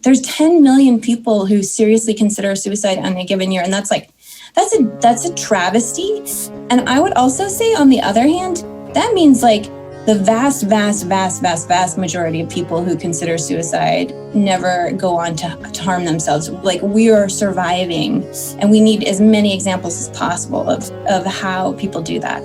there's 10 million people who seriously consider suicide on a given year. And that's a travesty. And I would also say, on the other hand, that means like the vast majority of people who consider suicide never go on to harm themselves. Like, we are surviving, and we need as many examples as possible of how people do that.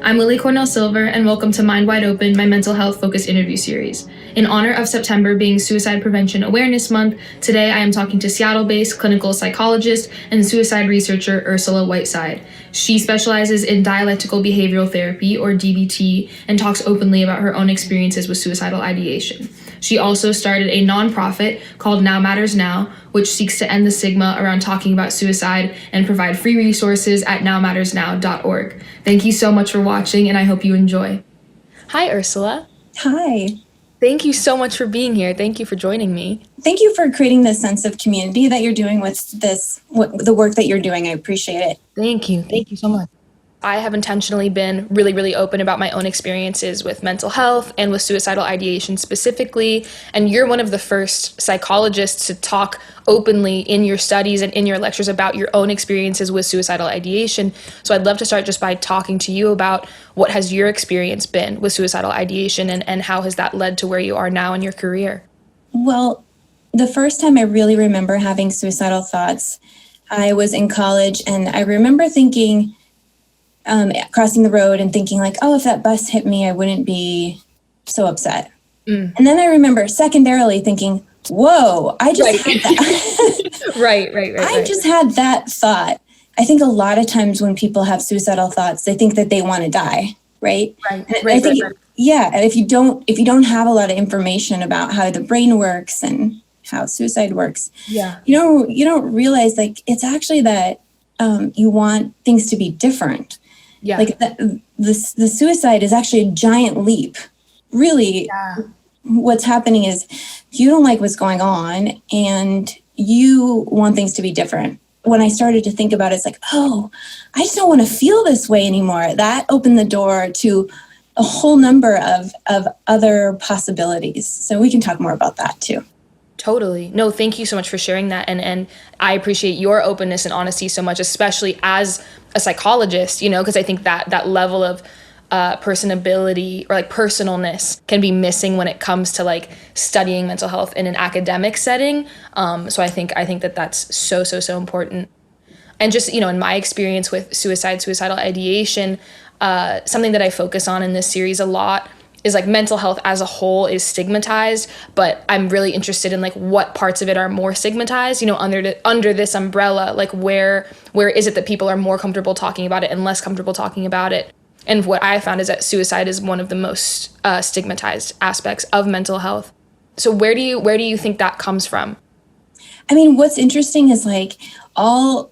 I'm Lily Cornell Silver, and welcome to Mind Wide Open, my mental health focused interview series. In honor of September being Suicide Prevention Awareness Month, today I am talking to Seattle-based clinical psychologist and suicide researcher Ursula Whiteside. She specializes in dialectical behavioral therapy, or DBT, and talks openly about her own experiences with suicidal ideation. She also started a nonprofit called Now Matters Now, which seeks to end the stigma around talking about suicide and provide free resources at nowmattersnow.org. Thank you so much for watching, and I hope you enjoy. Hi, Ursula. Hi. Thank you so much for being here. Thank you for joining me. Thank you for creating this sense of community that you're doing with the work that you're doing. I appreciate it. Thank you. Thank you so much. I have intentionally been really open about my own experiences with mental health and with suicidal ideation specifically. And you're one of the first psychologists to talk openly in your studies and in your lectures about your own experiences with suicidal ideation. So I'd love to start just by talking to you about what has your experience been with suicidal ideation, and how has that led to where you are now in your career? Well, the first time I really remember having suicidal thoughts, I was in college, and I remember thinking, crossing the road and thinking like, oh, if that bus hit me, I wouldn't be so upset. And then I remember secondarily thinking, whoa, I just had that. Right. I just had that thought. I think a lot of times when people have suicidal thoughts, they think that they want to die, right? Right. Yeah. And if you don't have a lot of information about how the brain works and how suicide works, you don't realize like it's actually that you want things to be different. Yeah. Like the suicide is actually a giant leap. Really, what's happening is you don't like what's going on and you want things to be different. When I started to think about it, it's like, oh, I just don't want to feel this way anymore. That opened the door to a whole number of other possibilities. So we can talk more about that too. Totally. No, thank you so much for sharing that. And I appreciate your openness and honesty so much, especially as a psychologist, because I think that level of personability or like personalness can be missing when it comes to like studying mental health in an academic setting. So I think that that's so important. And just, in my experience with suicidal ideation, something that I focus on in this series a lot is like mental health as a whole is stigmatized, but I'm really interested in like what parts of it are more stigmatized, under this umbrella, like where is it that people are more comfortable talking about it and less comfortable talking about it? And what I found is that suicide is one of the most stigmatized aspects of mental health. So where do you think that comes from? I mean, what's interesting is like all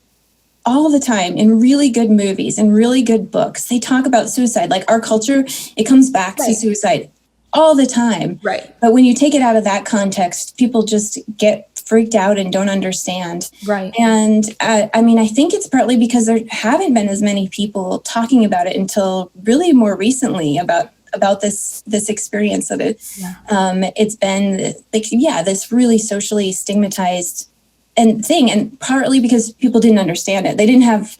the time in really good movies and really good books, they talk about suicide. Like our culture, it comes back to suicide all the time. Right. But when you take it out of that context, people just get freaked out and don't understand. Right. And I think it's partly because there haven't been as many people talking about it until really more recently about this experience of it. Yeah. It's been like, this really socially stigmatized and partly because people didn't understand it. They didn't have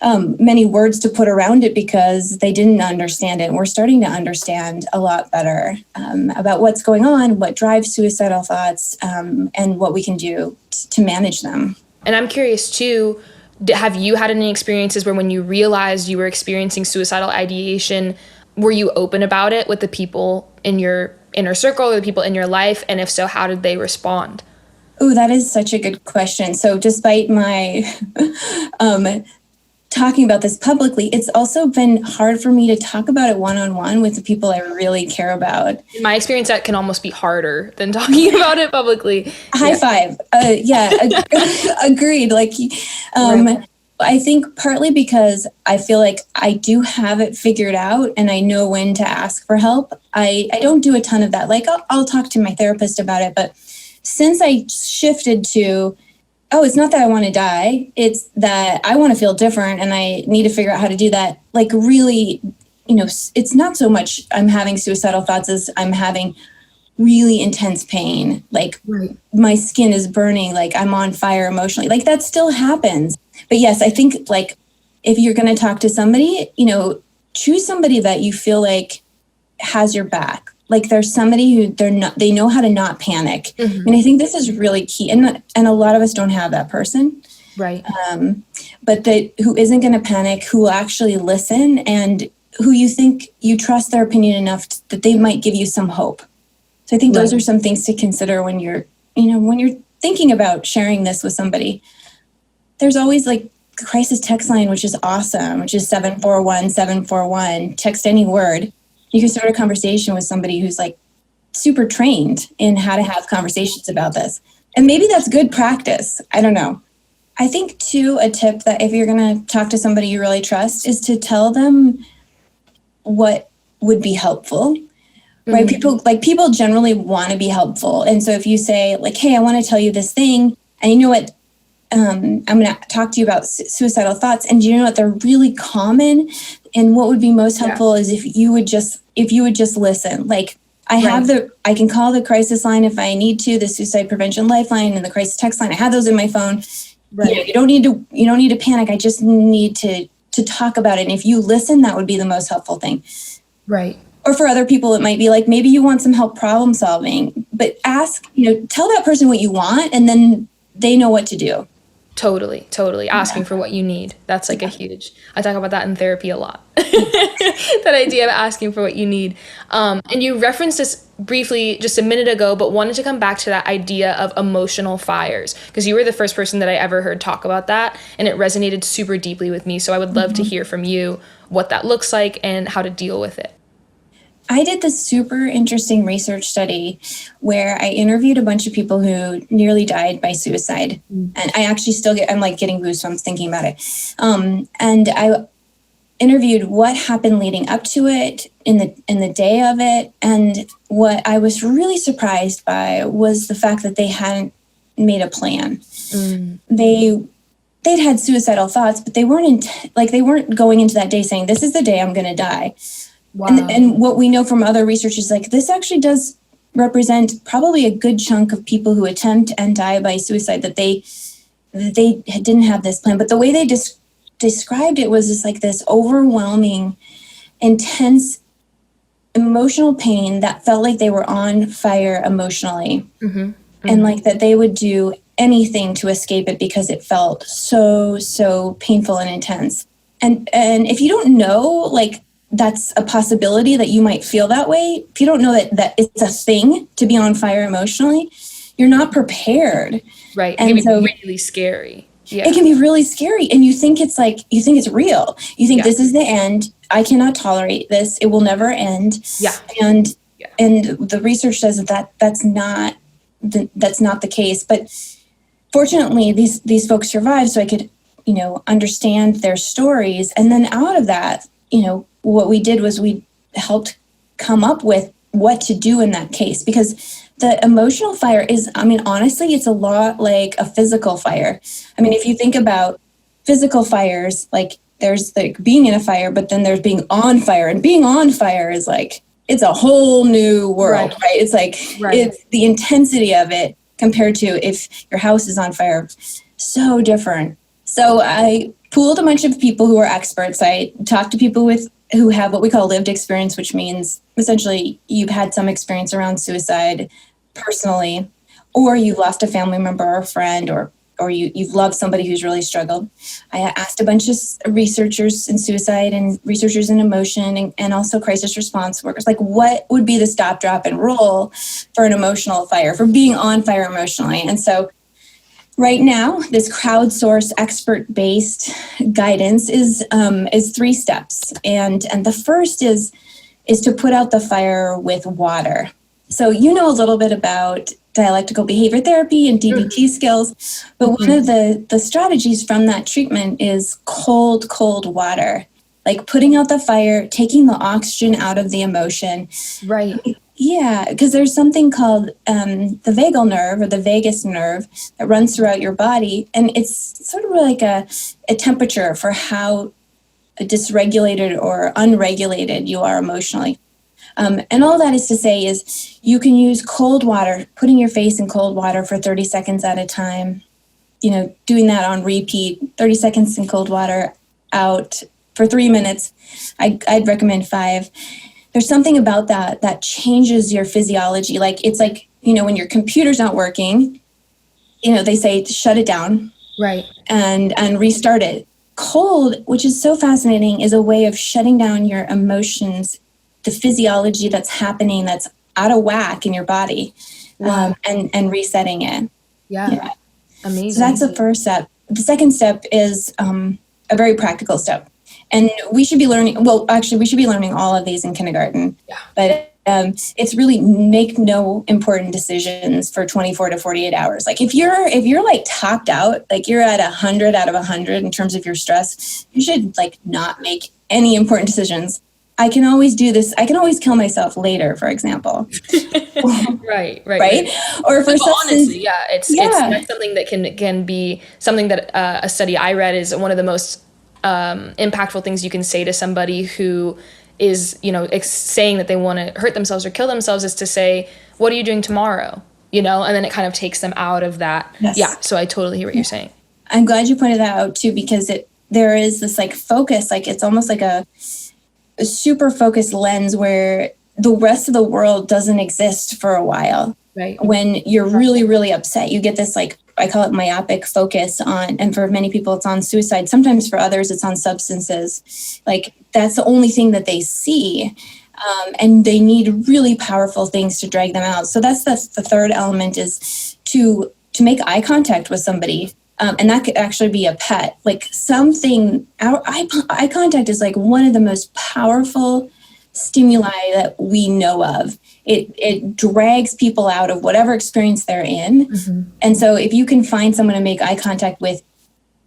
many words to put around it because they didn't understand it. And we're starting to understand a lot better about what's going on, what drives suicidal thoughts, and what we can do to manage them. And I'm curious too, have you had any experiences where when you realized you were experiencing suicidal ideation, were you open about it with the people in your inner circle or the people in your life? And if so, how did they respond? Oh, that is such a good question. So despite my talking about this publicly, it's also been hard for me to talk about it one-on-one with the people I really care about. In my experience, that can almost be harder than talking about it publicly. High five. Agreed. Like, I think partly because I feel like I do have it figured out and I know when to ask for help. I don't do a ton of that. Like I'll talk to my therapist about it, but since I shifted to oh, it's not that I want to die. It's that I want to feel different and I need to figure out how to do that. Like really, it's not so much I'm having suicidal thoughts as I'm having really intense pain. Like my skin is burning, like I'm on fire emotionally. Like that still happens. But yes, I think like if you're going to talk to somebody, choose somebody that you feel like has your back. Like there's somebody who they know how to not panic. And I think this is really key. And a lot of us don't have that person. Right. But who isn't going to panic, who will actually listen, and who you think you trust their opinion enough that they might give you some hope. So I think those are some things to consider when you're thinking about sharing this with somebody. There's always like the crisis text line, which is awesome, which is 741-741. Text any word. You can start a conversation with somebody who's like super trained in how to have conversations about this. And maybe that's good practice. I don't know. I think too, a tip that if you're going to talk to somebody you really trust is to tell them what would be helpful, right? People generally want to be helpful. And so if you say like, hey, I want to tell you this thing, and you know what, I'm going to talk to you about suicidal thoughts. And you know what, they're really common. And what would be most helpful is if you would just listen. Like I can call the crisis line if I need to, the suicide prevention lifeline and the crisis text line. I have those in my phone. Right. You don't need to panic. I just need to talk about it. And if you listen, that would be the most helpful thing. Right. Or for other people, it might be like, maybe you want some help problem solving, but tell that person what you want, and then they know what to do. Totally. Asking for what you need. That's like I talk about that in therapy a lot. That idea of asking for what you need. And you referenced this briefly just a minute ago, but wanted to come back to that idea of emotional fires, because you were the first person that I ever heard talk about that. And it resonated super deeply with me. So I would love to hear from you what that looks like and how to deal with it. I did this super interesting research study where I interviewed a bunch of people who nearly died by suicide. And I actually I'm like getting goosebumps thinking about it. And I interviewed what happened leading up to it, in the day of it. And what I was really surprised by was the fact that they hadn't made a plan. They'd had suicidal thoughts, but they weren't going into that day saying, this is the day I'm going to die. Wow. And what we know from other research is like this actually does represent probably a good chunk of people who attempt and die by suicide, that they didn't have this plan. But the way they described it was just like this overwhelming, intense emotional pain that felt like they were on fire emotionally. And like that they would do anything to escape it because it felt so painful and intense. And if you don't know, like, that's a possibility that you might feel that way. If you don't know that it's a thing to be on fire emotionally, you're not prepared. Right. It can be really scary. Yeah. It can be really scary. And you think it's real. You think this is the end. I cannot tolerate this. It will never end. Yeah. And the research says that's not the case. But fortunately, these folks survived, so I could, understand their stories. And then out of that, what we did was we helped come up with what to do in that case, because the emotional fire is, honestly, it's a lot like a physical fire. If you think about physical fires, like there's like being in a fire, but then there's being on fire, and being on fire is like, it's a whole new world, right? It's like, it's the intensity of it compared to if your house is on fire, so different. So I pooled a bunch of people who are experts. I talked to people who have what we call lived experience, which means essentially you've had some experience around suicide personally, or you've lost a family member or a friend, or you've loved somebody who's really struggled. I asked a bunch of researchers in suicide and researchers in emotion and also crisis response workers, like what would be the stop, drop, and roll for an emotional fire, for being on fire emotionally. And so right now, this crowdsourced, expert-based guidance is 3 steps, and the first is to put out the fire with water. So a little bit about dialectical behavior therapy and DBT skills, but one of the strategies from that treatment is cold water, like putting out the fire, taking the oxygen out of the emotion. Right. Yeah, because there's something called the vagal nerve or the vagus nerve that runs throughout your body. And it's sort of like a temperature for how dysregulated or unregulated you are emotionally. And all that is to say is you can use cold water, putting your face in cold water for 30 seconds at a time, doing that on repeat, 30 seconds in cold water, out for 3 minutes. I'd recommend 5. There's something about that changes your physiology. Like, it's like, when your computer's not working, they say shut it down. Right. And restart it. Cold, which is so fascinating, is a way of shutting down your emotions, the physiology that's happening that's out of whack in your body. Wow. And resetting it. Yeah. Amazing. So that's the first step. The second step is a very practical step. And we should be learning all of these in kindergarten. Yeah. But it's really make no important decisions for 24 to 48 hours. Like if you're like topped out, like you're at 100 out of 100 in terms of your stress, you should like not make any important decisions. I can always do this. I can always kill myself later, for example. Right. Or for substance. Honestly, it's not something that can be something that a study I read is one of the most impactful things you can say to somebody who is, saying that they want to hurt themselves or kill themselves, is to say, what are you doing tomorrow? And then it kind of takes them out of that. Yes. Yeah. So I totally hear what you're saying. I'm glad you pointed that out too, because there is this like focus, like it's almost like a super focused lens where the rest of the world doesn't exist for a while. Right. When you're really, really upset, you get this like, I call it myopic focus on, and for many people it's on suicide. Sometimes for others it's on substances. Like that's the only thing that they see. And they need really powerful things to drag them out. So that's the third element, is to make eye contact with somebody. And that could actually be a pet. Like something, our eye contact is like one of the most powerful stimuli that we know of. It drags people out of whatever experience they're in. Mm-hmm. And so if you can find someone to make eye contact with,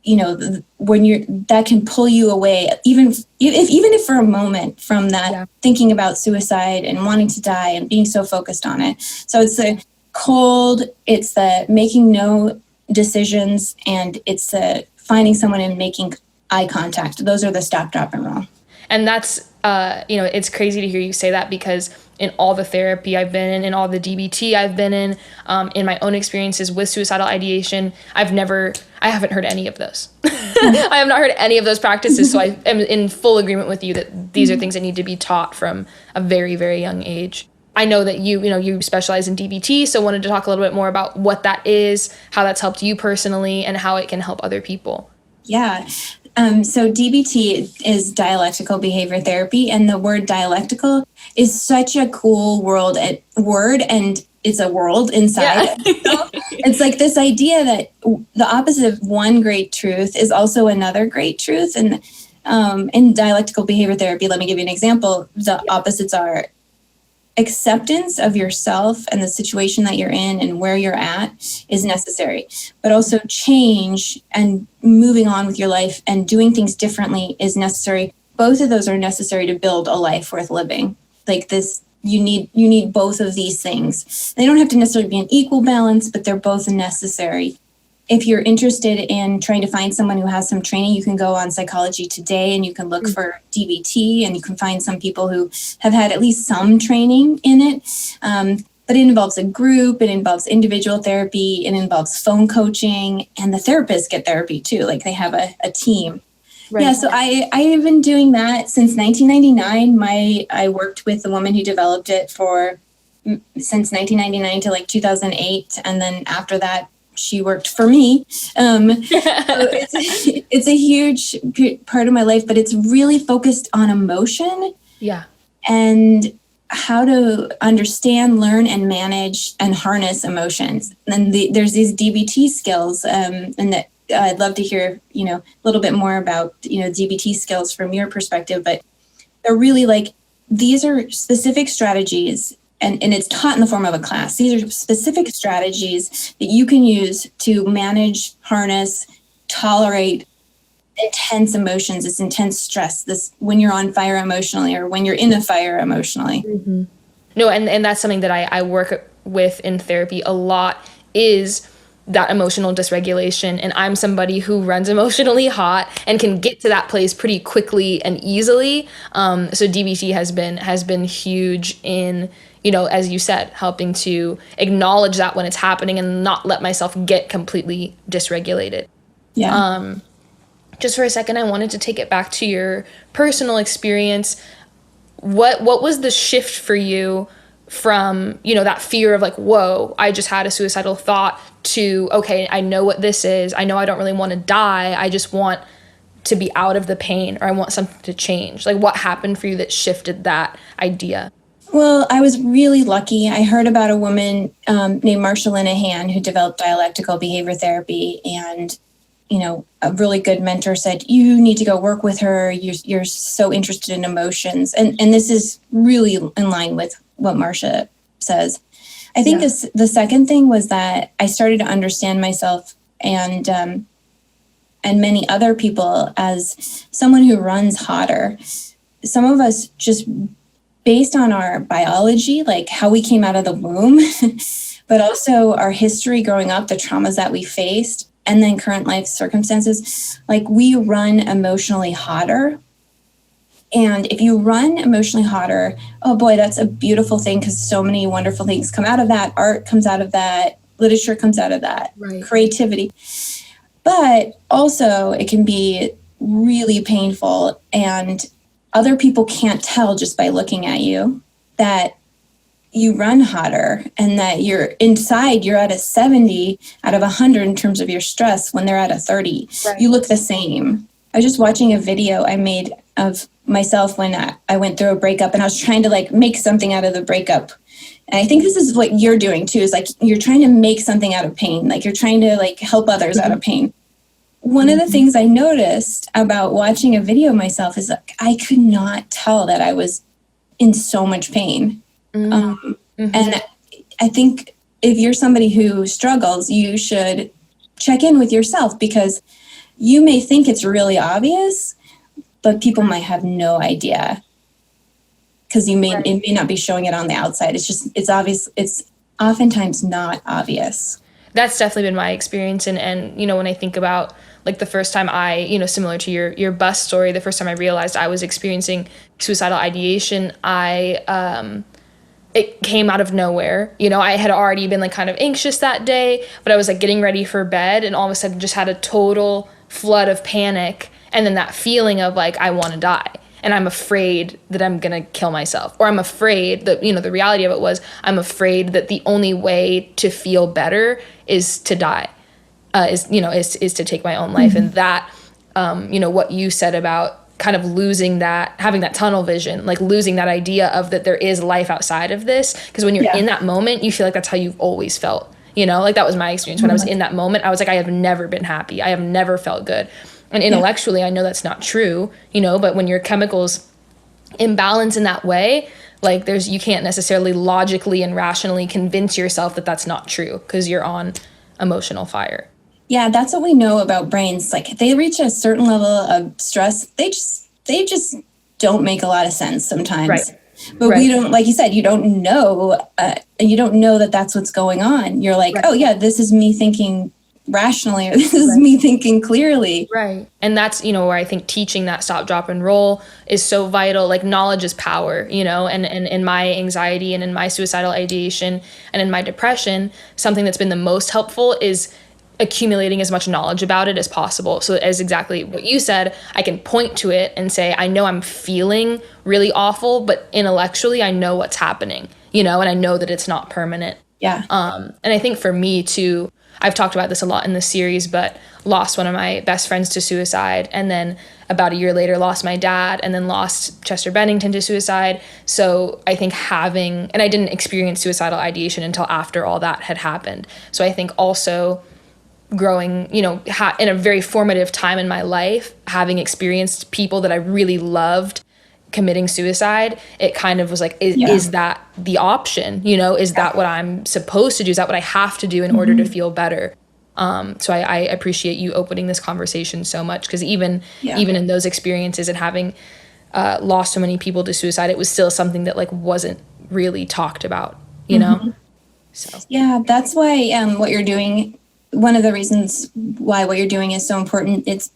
that can pull you away, even if for a moment, from that thinking about suicide and wanting to die and being so focused on it. So it's the cold, it's the making no decisions, and it's the finding someone and making eye contact. Those are the stop, drop, and roll. And that's, it's crazy to hear you say that, because in all the therapy I've been in all the DBT I've been in my own experiences with suicidal ideation, I haven't heard any of those. I have not heard any of those practices. So I am in full agreement with you that these are things that need to be taught from a very, very young age. I know that you specialize in DBT, so wanted to talk a little bit more about what that is, how that's helped you personally, and how it can help other people. Yeah. So DBT is dialectical behavior therapy, and the word dialectical is such a cool word, and it's a world inside. Yeah. It's like this idea that the opposite of one great truth is also another great truth. And in dialectical behavior therapy, let me give you an example. The opposites are acceptance of yourself and the situation that you're in and where you're at is necessary, but also change and moving on with your life and doing things differently is necessary. Both of those are necessary to build a life worth living. Like this, you need both of these things. They don't have to necessarily be an equal balance, but they're both necessary. If you're interested in trying to find someone who has some training, you can go on Psychology Today and you can look for DBT, and you can find some people who have had at least some training in it. But it involves a group, it involves individual therapy, it involves phone coaching, and the therapists get therapy too. Like they have a team. Right. Yeah, so I have been doing that since 1999. I worked with the woman who developed it since 1999 to like 2008, and then after that, she worked for me. So it's a huge part of my life, but it's really focused on emotion. Yeah. And how to understand, learn, and manage and harness emotions. And there's these DBT skills, and that I'd love to hear, a little bit more about, DBT skills from your perspective, but they're really like, these are specific strategies. And it's taught in the form of a class. These are specific strategies that you can use to manage, harness, tolerate intense emotions, this intense stress, this when you're on fire emotionally or when you're in a fire emotionally. Mm-hmm. No, and that's something that I work with in therapy a lot, is that emotional dysregulation. And I'm somebody who runs emotionally hot and can get to that place pretty quickly and easily. So DBT has been huge in, you know, as you said, helping to acknowledge that when it's happening and not let myself get completely dysregulated. Yeah. Just for a second, I wanted to take it back to your personal experience. What was the shift for you from, you know, that fear of like, whoa, I just had a suicidal thought, to, okay, I know what this is. I know I don't really want to die. I just want to be out of the pain, or I want something to change. Like, what happened for you that shifted that idea? Well, I was really lucky. I heard about a woman named Marsha Linehan who developed dialectical behavior therapy, and you know, a really good mentor said, you need to go work with her. You're so interested in emotions. And this is really in line with what Marsha says. I think the second thing was that I started to understand myself and many other people as someone who runs hotter. Some of us just based on our biology, like how we came out of the womb, but also our history growing up, the traumas that we faced, and then current life circumstances, like we run emotionally hotter. And if you run emotionally hotter, oh boy, that's a beautiful thing, because so many wonderful things come out of that. Art comes out of that. Literature comes out of that. Right. Creativity. But also it can be really painful, and other people can't tell just by looking at you that you run hotter, and that you're inside, you're at a 70 out of 100 in terms of your stress when they're at a 30. Right. You look the same. I was just watching a video I made of myself when I went through a breakup, and I was trying to like make something out of the breakup. And I think this is what you're doing too, is like you're trying to make something out of pain. Like you're trying to like help others out of pain. One of the things I noticed about watching a video of myself is like I could not tell that I was in so much pain. And I think if you're somebody who struggles, you should check in with yourself, because you may think it's really obvious, but people might have no idea, because it may not be showing it on the outside. It's obvious. It's oftentimes not obvious. That's definitely been my experience. And, you know, when I think about like the first time I, you know, similar to your bus story, the first time I realized I was experiencing suicidal ideation, it came out of nowhere. You know, I had already been like kind of anxious that day, but I was like getting ready for bed, and all of a sudden just had a total flood of panic. And then that feeling of like, I want to die, and I'm afraid that I'm going to kill myself, or I'm afraid that, you know, the reality of it was I'm afraid that the only way to feel better is to die, is to take my own life. And that, you know, what you said about kind of losing that, having that tunnel vision, like losing that idea of that there is life outside of this. Because when you're in that moment, you feel like that's how you've always felt, you know, like that was my experience. When I was in that moment, I was like, I have never been happy. I have never felt good. And intellectually, I know that's not true, you know, but when your chemicals imbalance in that way, like you can't necessarily logically and rationally convince yourself that that's not true, because you're on emotional fire. Yeah, that's what we know about brains. Like they reach a certain level of stress, they just don't make a lot of sense sometimes. Right. But we don't, like you said, you don't know that that's what's going on. You're like, oh yeah, this is me thinking rationally, or this is me thinking clearly. Right. And that's, you know, where I think teaching that stop, drop, and roll is so vital. Like knowledge is power, you know, and in my anxiety and in my suicidal ideation and in my depression, something that's been the most helpful is accumulating as much knowledge about it as possible. So as exactly what you said, I can point to it and say, I know I'm feeling really awful, but intellectually I know what's happening, you know, and I know that it's not permanent. Yeah. And I think for me too, I've talked about this a lot in the series, but lost one of my best friends to suicide. And then about a year later, lost my dad, and then lost Chester Bennington to suicide. So I think and I didn't experience suicidal ideation until after all that had happened. So I think also growing, you know, in a very formative time in my life, having experienced people that I really loved committing suicide, it kind of was like, is that the option? You know, is that what I'm supposed to do? Is that what I have to do in order to feel better? So I appreciate you opening this conversation so much, because even in those experiences and having lost so many people to suicide, it was still something that like wasn't really talked about, you know? So Yeah, that's why what you're doing, one of the reasons why what you're doing is so important, it's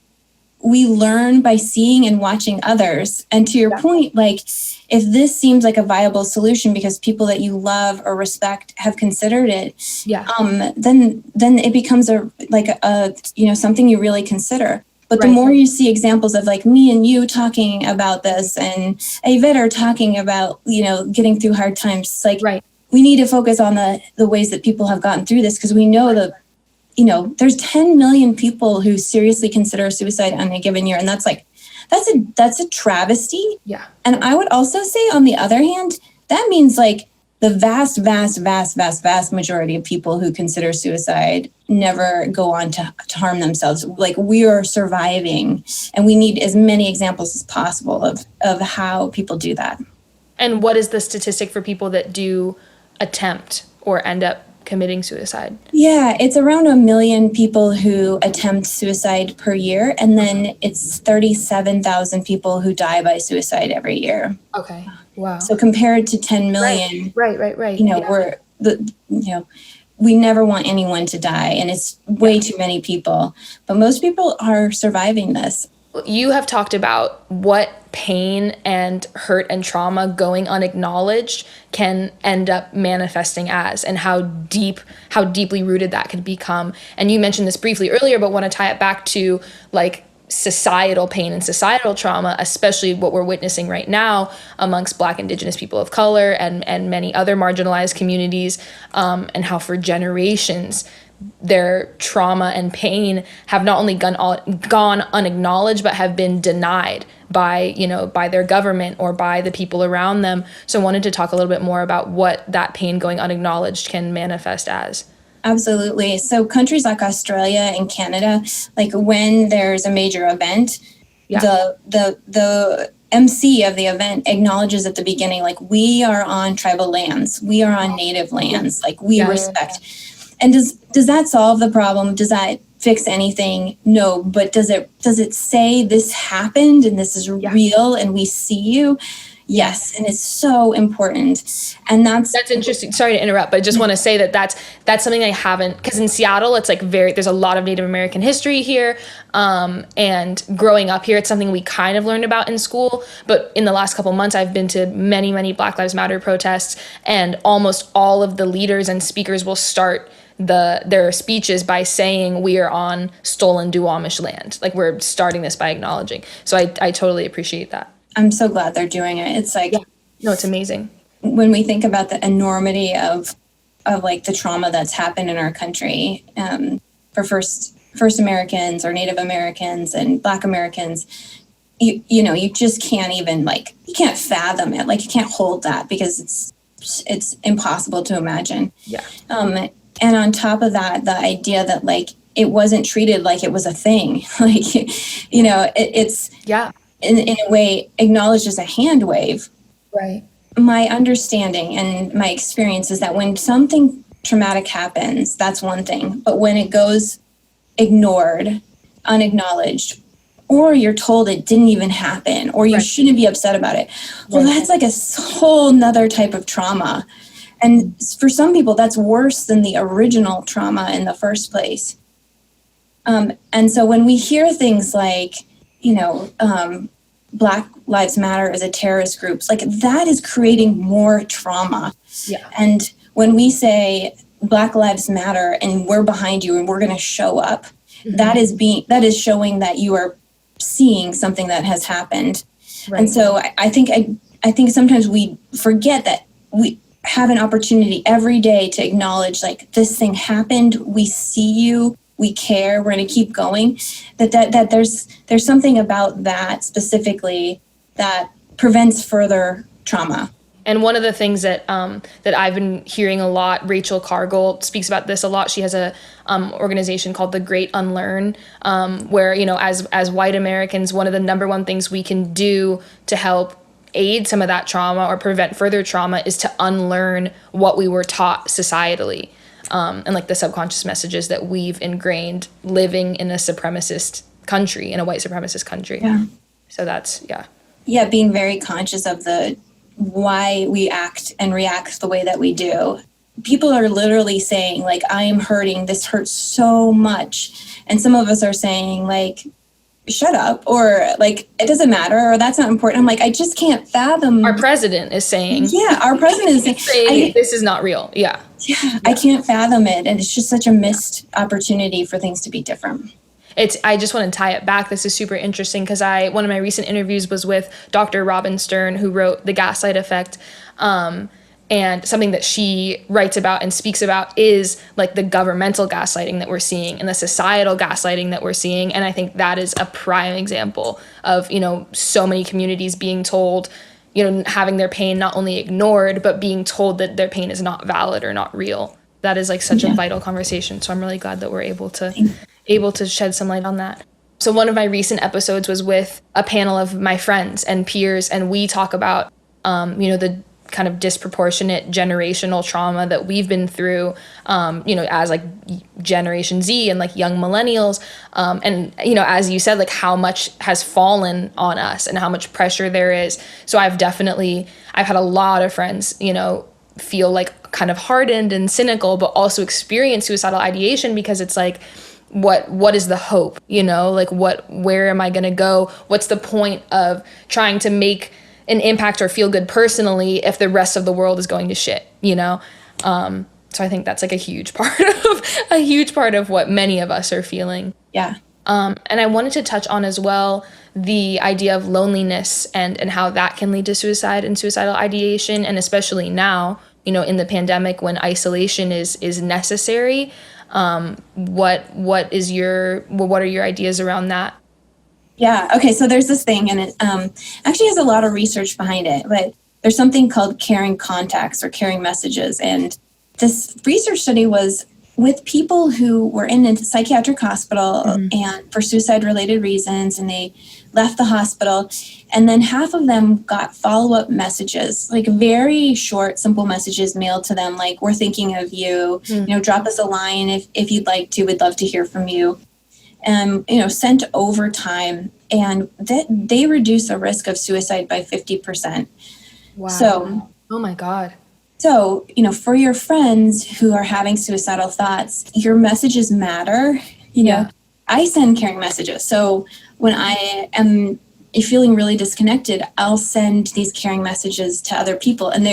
we learn by seeing and watching others. And to your point, like if this seems like a viable solution because people that you love or respect have considered it, then it becomes a something you really consider. But the more you see examples of like me and you talking about this and Ayved talking about, getting through hard times, like we need to focus on the ways that people have gotten through this, because we know that there's 10 million people who seriously consider suicide on a given year. And that's a travesty. Yeah. And I would also say, on the other hand, that means like the vast, vast, vast, vast, vast majority of people who consider suicide never go on to harm themselves. Like, we are surviving, and we need as many examples as possible of how people do that. And what is the statistic for people that do attempt or end up committing suicide? Yeah, it's around 1 million people who attempt suicide per year, and then it's 37,000 people who die by suicide every year. Okay. Wow. So compared to 10 million, right. we never want anyone to die, and it's way too many people. But most people are surviving this. You have talked about what pain and hurt and trauma going unacknowledged can end up manifesting as, and how deeply rooted that can become. And you mentioned this briefly earlier, but want to tie it back to like societal pain and societal trauma, especially what we're witnessing right now amongst Black, Indigenous people of color and many other marginalized communities, and how for generations their trauma and pain have not only gone unacknowledged, but have been denied by their government or by the people around them. So I wanted to talk a little bit more about what that pain going unacknowledged can manifest as. Absolutely. So countries like Australia and Canada, like when there's a major event, the MC of the event acknowledges at the beginning, like, we are on tribal lands, we are on native lands, like we respect. And does that solve the problem? Does that fix anything? No. But does it say this happened and this is real and we see you? Yes. And it's so important. And that's interesting. Sorry to interrupt, but I just want to say that's something I haven't, because in Seattle, it's like there's a lot of Native American history here. And growing up here, it's something we kind of learned about in school. But in the last couple months, I've been to many, many Black Lives Matter protests, and almost all of the leaders and speakers will start their speeches by saying we are on stolen Duwamish land. Like, we're starting this by acknowledging. So I totally appreciate that. I'm so glad they're doing it. It's like, no, it's amazing. When we think about the enormity of like the trauma that's happened in our country, for first Americans or Native Americans and Black Americans, you just can't even, like, you can't fathom it. Like, you can't hold that, because it's impossible to imagine. Yeah. And on top of that, the idea that, like, it wasn't treated like it was a thing, like, it's in a way acknowledged as a hand wave. Right. My understanding and my experience is that when something traumatic happens, that's one thing. But when it goes ignored, unacknowledged, or you're told it didn't even happen, or you shouldn't be upset about it, well, that's like a whole nother type of trauma. And for some people, that's worse than the original trauma in the first place. And so when we hear things like, Black Lives Matter as a terrorist group, like, that is creating more trauma. Yeah. And when we say Black Lives Matter and we're behind you and we're going to show up, that is showing that you are seeing something that has happened. Right. And so I think sometimes we forget that we have an opportunity every day to acknowledge, like, this thing happened, we see you, we care, we're going to keep going, that there's something about that specifically that prevents further trauma. And one of the things that I've been hearing a lot, Rachel Cargill speaks about this a lot. She has a organization called The Great Unlearn, where, as white Americans, one of the number one things we can do to help aid some of that trauma or prevent further trauma is to unlearn what we were taught societally. And like the subconscious messages that we've ingrained living in a supremacist country, in a white supremacist country. Yeah. So that's, Yeah, being very conscious of the why we act and react the way that we do. People are literally saying, like, I am hurting. This hurts so much. And some of us are saying, like, shut up, or like, it doesn't matter, or that's not important. I'm like, I just can't fathom. Our president is saying. Yeah, our president is saying, this is not real. Yeah. I can't fathom it. And it's just such a missed opportunity for things to be different. I just want to tie it back. This is super interesting because one of my recent interviews was with Dr. Robin Stern, who wrote The Gaslight Effect. And something that she writes about and speaks about is like the governmental gaslighting that we're seeing and the societal gaslighting that we're seeing. And I think that is a prime example of, so many communities being told, having their pain not only ignored, but being told that their pain is not valid or not real. That is like such a vital conversation. So I'm really glad that we're able to shed some light on that. So one of my recent episodes was with a panel of my friends and peers, and we talk about, the kind of disproportionate generational trauma that we've been through, as like Generation Z and like young millennials. And, as you said, like how much has fallen on us and how much pressure there is. So I've had a lot of friends, feel like kind of hardened and cynical, but also experience suicidal ideation because it's like, what is the hope? Like where am I going to go? What's the point of trying to make an impact or feel good personally if the rest of the world is going to shit, So I think that's like a huge part of what many of us are feeling. Yeah. And I wanted to touch on as well the idea of loneliness and how that can lead to suicide and suicidal ideation, and especially now, in the pandemic when isolation is necessary. What are your ideas around that? Yeah. Okay. So there's this thing, and it actually has a lot of research behind it, but there's something called caring contacts or caring messages. And this research study was with people who were in a psychiatric hospital and for suicide-related reasons, and they left the hospital. And then half of them got follow-up messages, like very short, simple messages mailed to them, like, we're thinking of you, drop us a line if you'd like to, we'd love to hear from you. Sent over time, and that they reduce the risk of suicide by 50%. Wow. So, oh my God. So, for your friends who are having suicidal thoughts, your messages matter. I send caring messages. So when I am feeling really disconnected, I'll send these caring messages to other people, and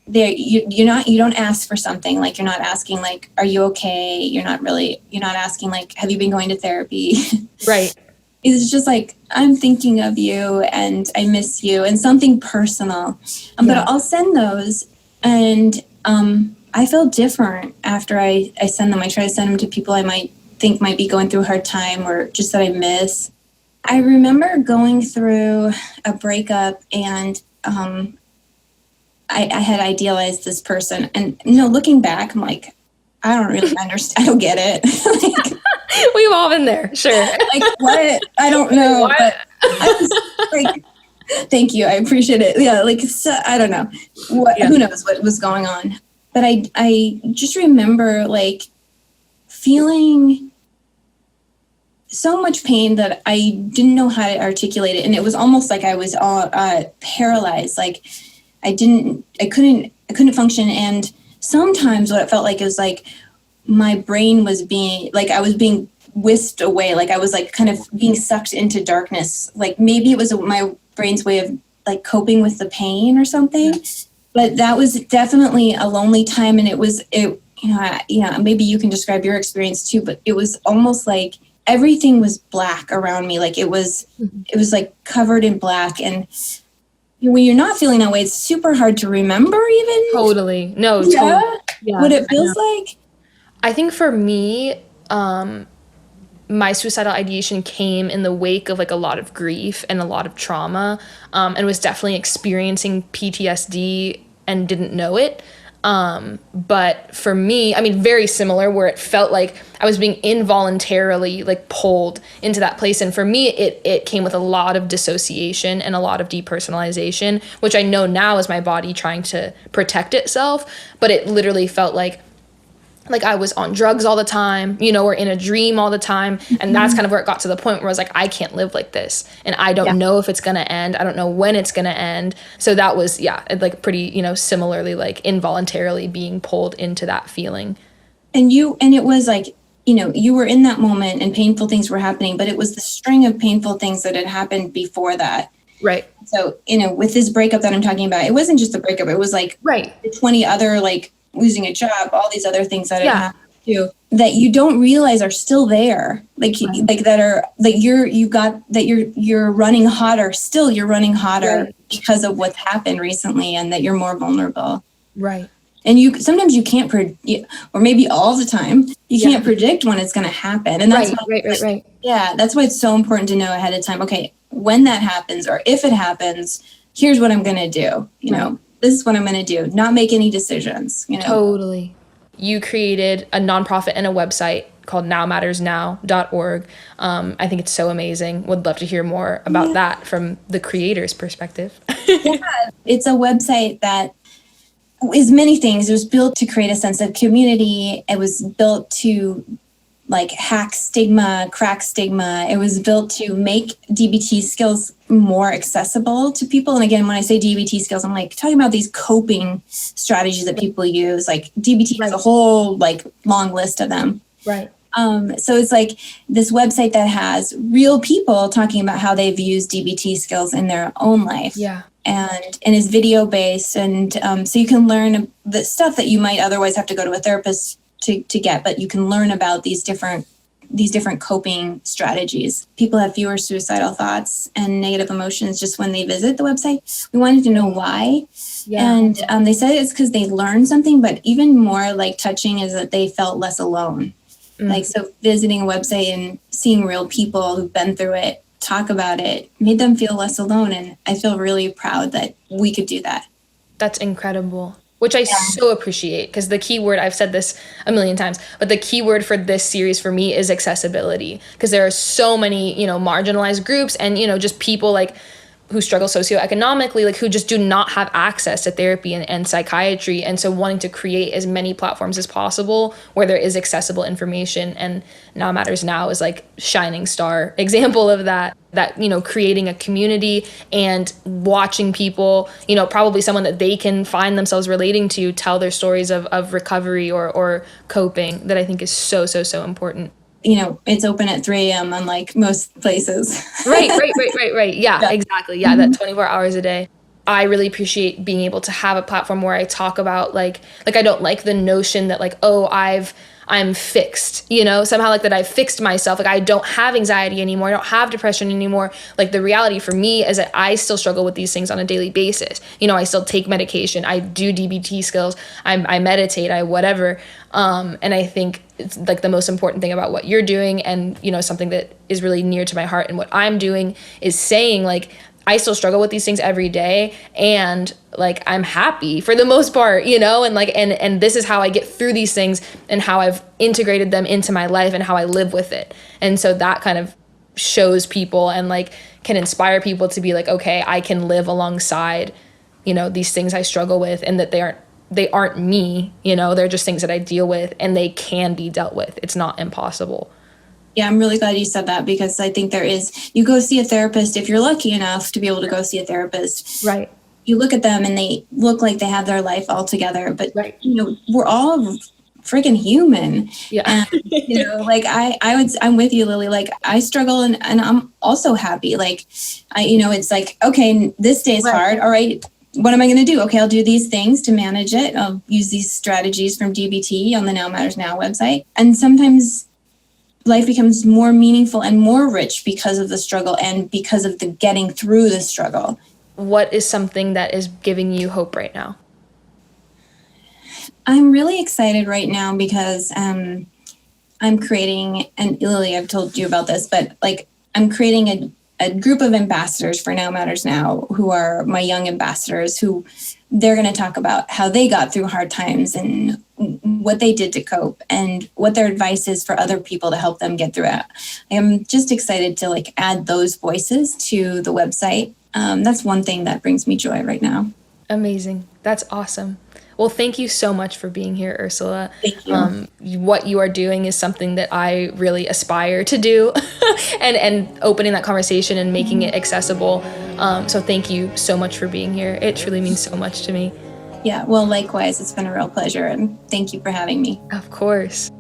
you don't ask for something, like you're not asking like, are you okay? You're not asking like, have you been going to therapy? Right. It's just like, I'm thinking of you and I miss you, and something personal. But I'll send those, and I feel different after I send them. I try to send them to people I might think might be going through a hard time or just that I miss. I remember going through a breakup, and I had idealized this person, and looking back, I'm like, I don't really understand. I don't get it. Like, we've all been there, sure. Like, what? I don't know. What? But I was like, thank you, I appreciate it. Yeah, like, so, I don't know who knows what was going on, but I just remember like feeling so much pain that I didn't know how to articulate it, and it was almost like I was paralyzed. Like I couldn't function. And sometimes what it felt like is like my brain was I was being whisked away. Like I was like kind of being sucked into darkness. Like maybe it was my brain's way of like coping with the pain or something. But that was definitely a lonely time. And maybe you can describe your experience too, but it was almost like everything was black around me. Like it was like covered in black. And when you're not feeling that way, it's super hard to remember even. Totally. No, yeah. totally. Yeah, what it feels like. I think for me, my suicidal ideation came in the wake of like a lot of grief and a lot of trauma, and was definitely experiencing PTSD and didn't know it. But for me, I mean, very similar, where it felt like I was being involuntarily like pulled into that place. And for me, it came with a lot of dissociation and a lot of depersonalization, which I know now is my body trying to protect itself. But it literally felt like like I was on drugs all the time, you know, or in a dream all the time. And that's kind of where it got to the point where I was like, I can't live like this. And I don't know if it's going to end. I don't know when it's going to end. So that was, like pretty, you know, similarly, like involuntarily being pulled into that feeling. And it was like, you know, you were in that moment and painful things were happening, but it was the string of painful things that had happened before that. Right. So, you know, with this breakup that I'm talking about, it wasn't just the breakup. It was like 20 other, like losing a job, all these other things that had happened too, that you don't realize are still there. Like, like that are like you're running hotter. Still, you're running hotter because of what's happened recently, and that you're more vulnerable. Right. And sometimes you can't or maybe all the time, you can't predict when it's going to happen. And that's right. Yeah, that's why it's so important to know ahead of time. Okay, when that happens, or if it happens, here's what I'm going to do. You know, this is what I'm going to do. Not make any decisions. You know, totally. You created a nonprofit and a website called nowmattersnow.org. I think it's so amazing. Would love to hear more about that from the creator's perspective. It's a website that is many things. It was built to create a sense of community. It was built to like hack stigma, crack stigma. It was built to make DBT skills more accessible to people. And again, when I say DBT skills, I'm like talking about these coping strategies that people use. Like DBT has a whole like long list of them. Right. So it's like this website that has real people talking about how they've used DBT skills in their own life. Yeah. And is video based. And so you can learn the stuff that you might otherwise have to go to a therapist to get, but you can learn about these different coping strategies. People have fewer suicidal thoughts and negative emotions just when they visit the website. We wanted to know why. Yeah. And they said it's because they learned something, but even more like touching is that they felt less alone. Like, so visiting a website and seeing real people who've been through it talk about it made them feel less alone. And I feel really proud that we could do that. That's incredible, which I so appreciate, because the key word, I've said this a million times, but the key word for this series for me is accessibility, because there are so many, you know, marginalized groups and, you know, just people like who struggle socioeconomically, like who just do not have access to therapy and psychiatry. And so wanting to create as many platforms as possible where there is accessible information, and Now Matters Now is like shining star example of that, you know, creating a community and watching people, you know, probably someone that they can find themselves relating to, tell their stories of recovery or coping, that I think is so important. You know, it's open at 3 a.m. unlike most places. Right. Yeah, exactly. Yeah, that 24 hours a day. I really appreciate being able to have a platform where I talk about like I don't like the notion that like, oh, I'm fixed, you know, somehow like that I've fixed myself. Like I don't have anxiety anymore. I don't have depression anymore. Like the reality for me is that I still struggle with these things on a daily basis. You know, I still take medication. I do DBT skills. I meditate, I whatever. And I think it's like the most important thing about what you're doing, and, you know, something that is really near to my heart and what I'm doing, is saying like, I still struggle with these things every day, and like I'm happy for the most part, you know, and like and this is how I get through these things and how I've integrated them into my life and how I live with it. And so that kind of shows people and like can inspire people to be like, okay, I can live alongside, you know, these things I struggle with, and that they aren't me, you know, they're just things that I deal with and they can be dealt with. It's not impossible. Yeah, I'm really glad you said that, because I think you go see a therapist if you're lucky enough to be able to go see a therapist. Right. You look at them and they look like they have their life all together, but you know, we're all freaking human. Yeah. And, you know, like I'm with you, Lily. Like I struggle and I'm also happy. Like you know, it's like, okay, this day is hard. All right. What am I going to do? Okay, I'll do these things to manage it. I'll use these strategies from DBT on the Now Matters Now website. And sometimes life becomes more meaningful and more rich because of the struggle and because of the getting through the struggle. What is something that is giving you hope right now? I'm really excited right now because I'm creating, and Lily, I've told you about this, but like I'm creating a group of ambassadors for Now Matters Now, who are my young ambassadors, who they're going to talk about how they got through hard times and what they did to cope and what their advice is for other people to help them get through it. I'm just excited to like add those voices to the website. That's one thing that brings me joy right now. Amazing. That's awesome. Well, thank you so much for being here, Ursula. Thank you. What you are doing is something that I really aspire to do, and opening that conversation and making it accessible. So thank you so much for being here. It truly means so much to me. Yeah, well, likewise, it's been a real pleasure, and thank you for having me. Of course.